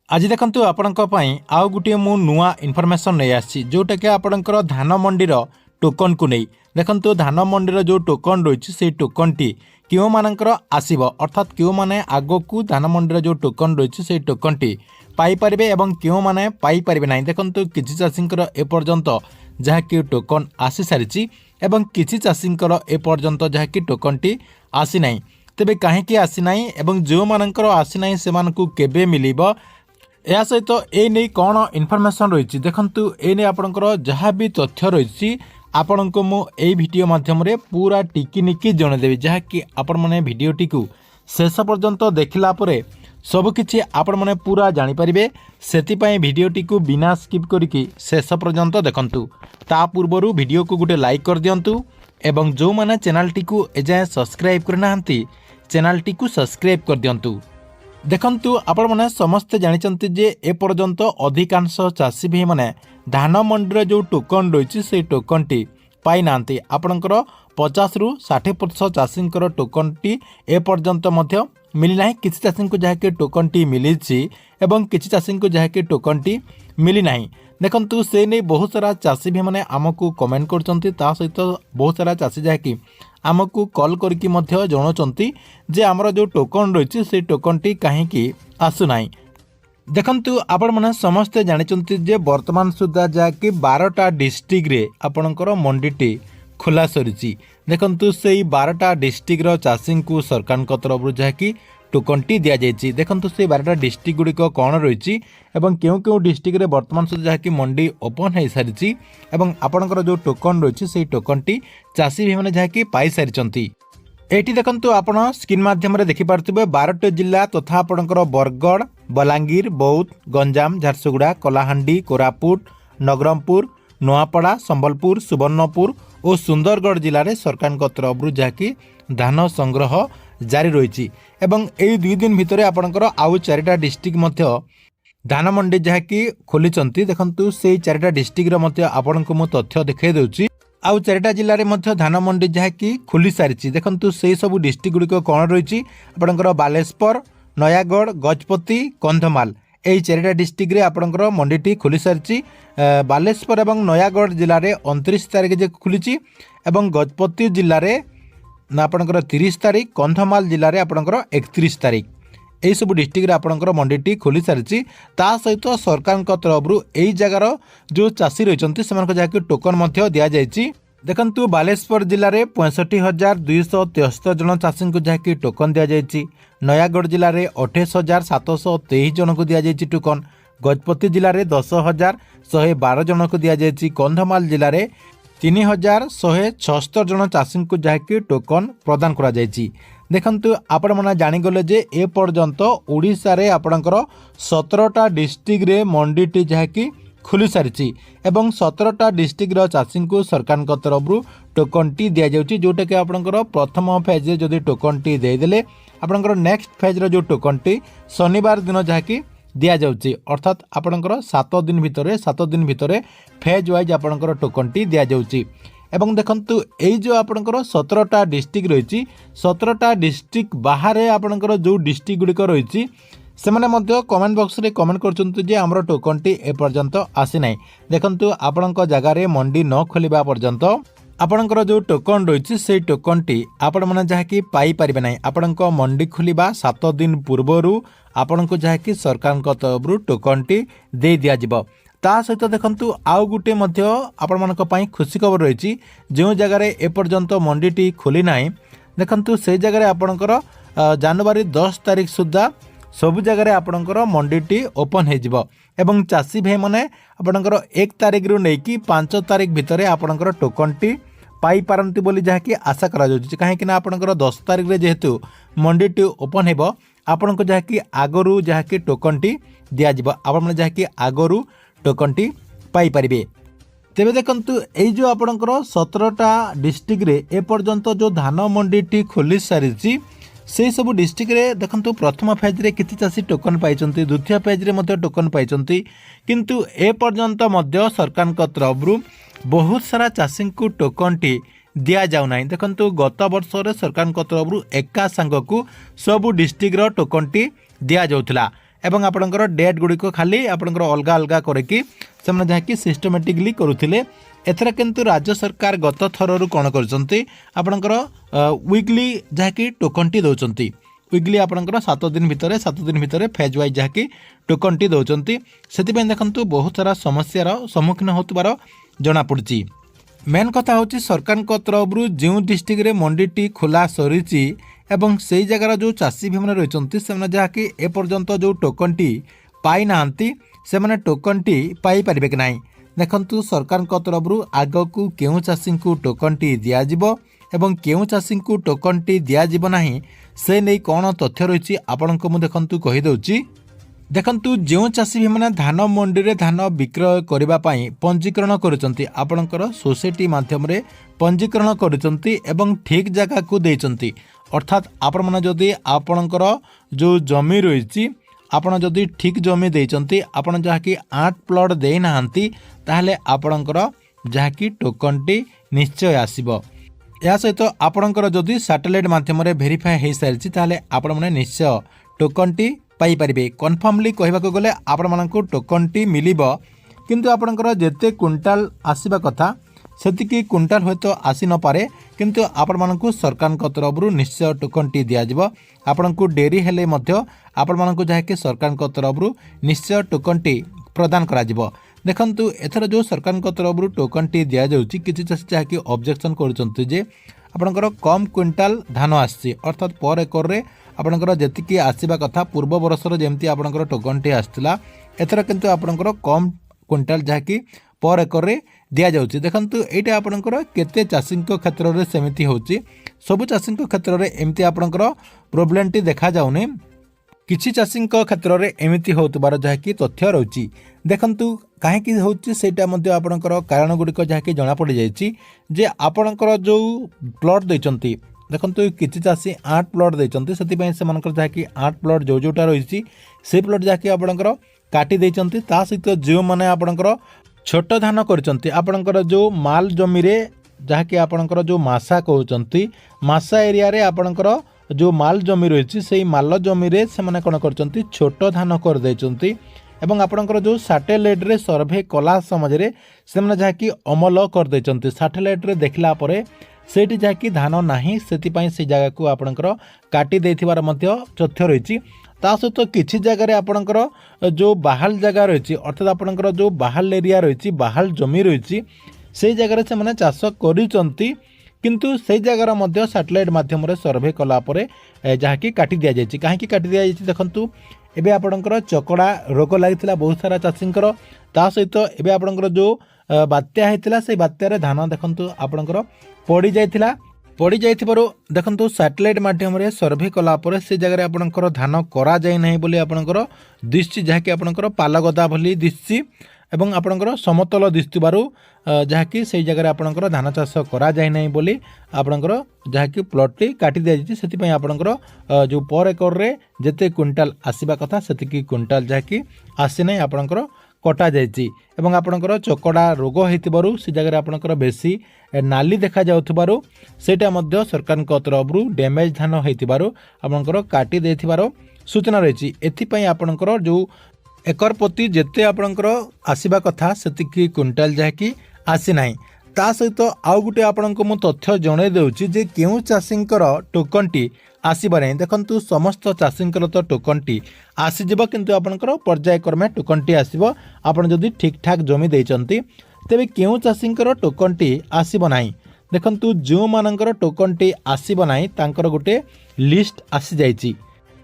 आज देखंतु आपणक पई आउ गुटे मु नुआ इनफॉरमेशन नै आछि जोटा कि आपणकर धान मंडीर टोकन को नै देखंतु धान मंडीर जो टोकन रहिछि से टोकन टी क्यों मानकर आसीबो अर्थात क्यों माने आगो को धान मंडीर जो टोकन रहिछि से टोकन टी पाई परिबे एवं क्यों माने पाई परिबे नै देखंतु किछि चाषींकर ए पर्यंत जहा कि टोकन आसी सारिछि एवं किछि चाषींकर ए पर्यंत जहा कि टोकन टी आसी नै तेबे काहे कि आसी नै एवं जो मानकर आसी नै से मानकु केबे मिलिबो या सहित ए नहीं कौन इनफॉरमेशन रही देखंतु ए नहीं आपणकर जहाँ भी तथ्य रही आपण को मु ए वीडियो माध्यम रे पूरा टिकी निकी जनदेवी जहाँकि आपण मैंने भिडटी को शेष पर्यंत देखला परे सबकि आपण मैंने पूरा जानीपारे से भिडटी को बिना स्किप करिकी शेष पर्यंत देखंतु ता पूर्व वीडियो को गोटे लाइक कर दियंतु एवं जो माने चैनल टी को एजाए सब्सक्राइब करना चैनल टी को सब्सक्राइब कर दियंतु। देखंतु आपण माने समस्ते जानिचंती जे ए पर्यंत अधिकांश चाषी भाई माने धान मंडीर जो टोकन रही से टोकन टी पाई नांती आपणकर 50 रु 60% चाषींकर टोकन टी ए पर्यंत मध्य मिली नाही किछि चाषी को जहाँकि टोकन टी मिली एवं किछि चाषी को जहाँकि टोकन टी मिली नाही देखंतु से नहीं बहुत सारा चाषी भाई माने आमको कमेंट करचंती ता सहित बहुत सारा चाषी जहाँकि आमको कॉल करके मध्य जणाउचंती जे आमर जो टोकन रही से टोकन टी कहीं आसुना देखंतु आपण माने समस्ते जानिचंती जे वर्तमान सुधा जहाँकि 12टा डिस्ट्रिक्ट रे आपणकर मंडीटी खोला सरीची देखंतु से 12टा डिस्ट्रिक्ट चाषी को सरकार तरफ जहाँकि टोकन टी दि जाइए देखंतु से 12टा डिस्ट्रिक्ट गुड़िक कौन रही एवं क्यों क्यों डिस्ट्रिक्ट रे वर्तमान सुधा जहाँकि मंडी ओपन हो सारी एवं आपणकर जो टोकन रही से टोकन टी चाषी भाई मैंने जहाँकि पाई सारी एटी देखंतु आपण स्क्रीन माध्यम रे देखि पारथिबे 12टी जिला तथा आपणकर बरगढ़ बलांगीर बौद्ध गंजाम झारसुगुड़ा कलाहांडी कोरापुट नगरमपुर नोआपड़ा संबलपुर सुवर्णपुर और सुंदरगढ़ जिले में सरकार तरफ जहाँकि धान संग्रह जारी रही एवं यही 2 दिन भितर आपणकर आउ 4टा डिस्ट्रिक्ट मध्य धान मंडी जहाँकि खोली देखंतु से 4टा डिस्ट्रिक्ट रे मध्य आपनको मु तथ्य देखै देउची आउ 4टा जिले में धान मंडी जहाँकि खोली सारी देखंतु से सब डिस्ट्रिक्ट गुड़िक कौन रही आपणकर बालेश्वर नयागढ़ गजपति कंधमाल यही 4टा डिस्ट्रिक्ट रे आपणकर मंडीटी खोली सारी बालेश्वर एवं नयागढ़ जिले में 29 तारिख जे खुली एवं गजपति जिले में आपणकर 30 तारिख कंधमाल जिले में आपणकर 31 तारिख यही सब डिस्ट्रिक्ट आपणकर मंडीटी खोली सारी सहित सरकार तरफ यही जगार जो चाषी रही जहाँकि टोकन दि जाइए देखंतु बालेश्वर जिले में 65,273 जन चाषी को जहाँकि टोकन दि जाइए नयागढ़ जिले में 28,723 जन को दि जाइए टोकन गजपति जिले में 10,112 जन को दि जाइए कंधमाल जिले में 3,176 जन चाषी को जहाँकि टोकन प्रदान करा जाइए देखंतु आपण माने जानिगले जे ए पर्यंत ओडिशा रे आपणकर 17टा डिस्ट्रिक्ट रे मंडीटी जहाँकि खुली सारी एवं 17टा डिस्ट्रिक्ट रो चाषी को सरकार तरफ टोकन टी दि जाउची जोटा कि आपणकर प्रथम फेज रे जदि टोकन टी दे देले आपणकर नेक्स्ट फेज रो जो टोकन टी शनिवार दिन जहाँकि दि जाउची अर्थात आपणकर 7 दिन भितर फेज वाइज आपणकर टोकन टी दि जाउची एवं देखंतु यही जो आपणकर 17टा डिस्ट्रिक्ट रही 17टा डिस्ट्रिक्ट बाहर आपणकर जो डिस्ट्रिक्ट गुड़िक रही से मैंने कमेंट बॉक्स रे कमेंट कर आमर टोकन टी ए पर्यंत आसी ना देखंतु आपणक जगार मंडी न खोलिबा पर्यंत आपणकर जो टोकन रही से टोकन टी आपण मैंने जहाँकि पाई परिबे ना आपणक मंडी खोलिबा 7 दिन पूर्व आपणक जहाँकि सरकार तरफ टोकन टी दे दिया जिवो ता सहित देखंतु आउ गुटे आपण मानक पई खुशी खबर रही जो जगार एपर्यंत मंडीटी खोली ना देखंतु से जगार आपणकर जनवरी 10 तारिख सुधा सब जगार आपणकर मंडीटी ओपन हो एवं चाषी भाई माने आपणकर 1 तारिख रु नेकी 5 तारिख भितर आपणकर टोकन टी पाई पारंती बोली जहाँकि आशा करा जाउची कहीं आपणकर 10 तारिख रे जेहेतु मंडीटी ओपन हो आपणको जहाँकि आगरू जहाँकि टोकन टी दिया जिवो आपण माने जहाँकि आगरू टोकन टी पाई परिबे तेबे देखंतु एई जो आपणकर 17टा डिस्ट्रिक्ट रे ए पर्यंत जो धान मंडीटी खोली सारिची से सब डिस्ट्रिक्ट रे देखंतु प्रथम फेज रे किछि चाषी टोकन पाइचंती द्वितीय फेज रे मध्य टोकन पाइचंती किंतु ए पर्यंत मध्य सरकार तरफ बहुत सारा चाषी को टोकन टी दिया जाउ नाही देखंतु गत वर्ष रे सरकार तरफ एका संग को सब डिस्ट्रिक्ट रो टोकन टी दिया जाउथला एवं आपणकर डेट गुड़िक खाली आपणकर अलग अलग करके जहाँकि सिस्टमेटिकली करुले। एथर किंतु राज्य सरकार गत थर कौन करपणकर वीकली जहाँकि टोकन टी दौरान वीकली आपणकर 7 दिन भितर फेज वाइज जहाँकि टोकन टी दौरान से देखु बहुत सारा समस्यार सम्मुखीन होतार जमापड़ी। मेन कथा हूँ सरकार तरफ जो डिस्ट्रिक्ट रे मंडी खोला सरी एवं से जगार जो चाषी भाई रही से जहाँकि एपर्यंत जो टोकन टी पाई ना से टोकन टी पाई पारे कि ना। देखु सरकार तरफ आग को केउ चाषी को टोकन टी दिज्व एवं केउ चाषी को टोकन टी दिज्व ना से नहीं कौन तथ्य रही आपण को देखु कहीदे। देखंतु जो चाषी भी मैंने धान मंडी रे धान विक्रय करने पंजीकरण कर सोसाइटी माध्यम रे पंजीकरण कर ठीक जगह को देइचंती। अर्थात आपण मैंने जदि आपणकर जो जमी रही आपण जदि ठीक जमी देइचंती आपण जहाँकि 8 प्लॉट दे नाहांती ताहले आपणकर जहाँकि टोकन टी निश्चय आसीबो। या सहित आपणकर जदि सैटेलाइट माध्यम रे वेरीफाई हो सारी ताहले आपण माने निश्चय टोकन टी पाई परिबे। कन्फर्मली कहबा को गले आपण मानकु टोकन टी मिलिबो किंतु आपणकर जेते क्विंटाल आसीबा कथा सेतिकी क्विंटाल होतो आसी न पारे किंतु आपण मानकु सरकार को तरफ निश्चय टोकन टी दिया जिवो। आपणकु डेरी हेले मध्य आपण मानकु जाके सरकार को तरफ निश्चय टोकन टी प्रदान करा जिवो। देखंतु एथर जो सरकार को तरफ टोकन टी दिया जाउची किछि चाषी जाके ऑब्जेक्शन करूचंती जे आपणकर कम क्विंटाल धान आसी अर्थात पर एकर रे आपणकर जेतिकी आसीबा कथा पूर्व वर्षर जेमती आपणकर टोकन टी आसतिला एथर किंतु आपणकर कम क्विंटाल जहाँकि पर एकर रे दिया जाउची। देखंतु एटा आपणकर केते चाषी क्षेत्र में सेमिति होची सबु चाषी क्षेत्र में एमती आपणकर प्रोब्लेम टी देखा जाउनी किछि चाषी क्षेत्र में एमती होतबार जहाँकि तथ्य रही। देखंतु कहीं होची सेटा मध्य आपणकर कारण गुड़िक जहाँकि जना पड़ जाइछि जे आपणकर जो प्लॉट देइचंती। देखंतु किछि चाषी 8 प्लॉट देइचंती सेति से मानकर जहाँकि 8 प्लॉट जो जोटा रही से प्लॉट जहाँकि आपणकर काटी देइचंती ता सहित जो माने आपणकर छोट धान करचंती आपणकर जो माल जमी रे जहाँकि आपणकर जो मासा कहउचंती मासा एरिया रे आपणकर जो माल जमी रही से माल जमी रे से माने कोन करचंती छोट धान कर देइचंती एवं आपणकर जो सैटेलाइट रे सर्वे कला समय रे से माने जहाँकि अमल कर देइचंती सैटेलाइट रे देखला परे सेठी जहाँकि धान नाही सेति से जगह को आपणकर काटी देथिबार मध्य तथ्य रही। ता सहित किछि जगह आपणकर जो बाहाल जगह रही अर्थात आपणकर जो बाहाल एरिया रही बाहाल जमी रही से जगह से माने चाष करिसंती किंतु से जगार मध्य सैटेलाइट माध्यम रे सर्वे कला परे जहाँकि काटी दिया जाइछि। काहेकि काटी दिया जाइछि देखंतु एबे आपणकर चकड़ा रोग लागिथिला बहुत सारा चाषींकर ता सहित एबे आपणकर जो बात्या हेतिला से बात्या रे धान देखंतु आपणकर पड़ी जाइथिबारो देखंतु सैटेलाइट माध्यम रे सर्वे कला परे से जगह आपणकर धान करा जाय नाही बोली आपणकर दिसछि जहाँकि आपणकर पालगदा भली दिसछि एवं आपणकर समतल दिसथिबारु जहाँकि से जगह आपणकर धान चाष करा जाय नाही बोली आपणकर जहाँकि प्लॉट टी काटी दिया जाइछि सेति पई आपणकर जो पर एकर रे जेते क्विंटाल आसीबा कथा सेतिकी क्विंटाल जहाँकि आसी नाही आपणकर कटा जाइछि एवं आपणकर चकड़ा रोग हेतिबारु से जगह आपणकर बेसी नाली देखा जाउथिबारु सेटा मध्य सरकार को तरफ डैमेज धान हेतिबारु आपणकर काटी देथिबारो सूचना रही। एथि पई आपणकर जो एकर प्रति जेते आपणकर आसीबा कथा सेतिकी क्विंटाल जहाँकि आसी नाही। ता सहित आउ गुटे आपणको मु तथ्य जणाई देउछि जे केउ चाषींकर टोकन टी आसीबा नहीं। देखंतु समस्त चाषींकर तो टोकन टी आसीजिबो किंतु आपणकर पर्यायक्रमे टोकन टी आसीबो आपण जदि ठीक ठाक जमी देइचंती तेबे केउ चाषींकर टोकन टी आसीबो नाही। देखंतु जो मानकर टोकन टी आसीबो नाही तांकर गुटे लिस्ट आसी जाइछि।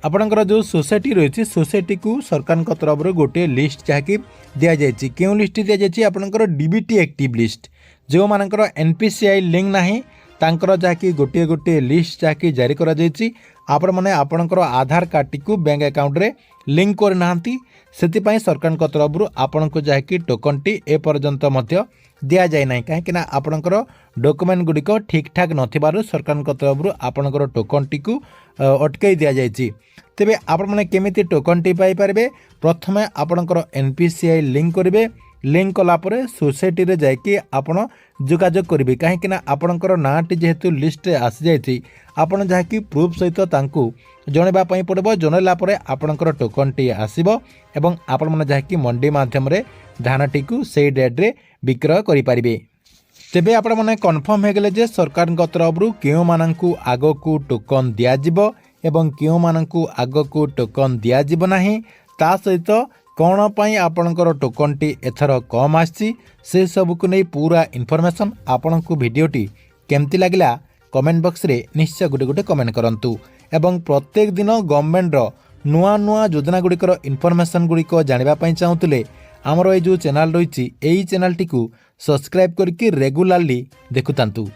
आपणकर जो सोसाइटी रही सोसाइटी को सरकार को तरफ गोटे लिस्ट जहाँकि दिया जाइछि। केउ लिस्ट दिया जाइछि आपणकर डीबीटी एक्टिव लिस्ट जो मानकर एनपीसीआई लिंक नाही तांकर जहाँकि गोटे गोटे लिस्ट जहाँकि जारी करा जाइछि। आपण माने आपणकर आधार कार्ड को बैंक अकाउंट रे लिंक कर नाहंती सेति सरकार को तरफ आपण को जहाँकि टोकन टी ए पर्यंत मध्य दिया जाए ना कहीं आपणकर डॉक्यूमेंट गुड़िक ठीक ठाक नथिबारु सरकार को तरफ आपणकर टोकन टी को अटकई दिया जाइछि। तेबे आपण माने केमिति टोकन टी पाई पारबे प्रथमे आपणकर एनपीसीआई लिंक करिवे लिंक कलापर सोसाइटी रे जाकि आपण जोगाजोग करेंगे कहीं आपणकर नाटी जेहेतु लिस्ट आसी जाइए आपण जहाँकि प्रूफ सहित तांकू जनवाई पड़ो जनला आपणकर टोकन टी आसब एवं आपण मैंने जहाँकि मंडी मध्यम धान टी से डेट्रे विक्रय करेंगे। तेबे आपण मैंने कन्फर्म हो गले जे सरकार तरफ क्यों मानू आग को टोकन दिज्व एवं क्यों मानू आग को टोकन दिज्व नहीं ता सहित कौन पाई आपणकर टोकन टी एथर कम आसी से सब को नहीं पूरा इनफॉरमेशन आपण को वीडियोटी केमती लगला कमेंट बॉक्स रे निश्चय गोटे गोटे कमेंट करंतु एवं प्रत्येक दिन गवर्नमेंट रो नुआ नुआ योजना गुड़िकर इनफॉरमेशन गुड़िक जानिबा पई चाहूतिले आमर ये जो चैनल रही यही चैनल टी सब्सक्राइब करके रेगुलारली देखुतांतु।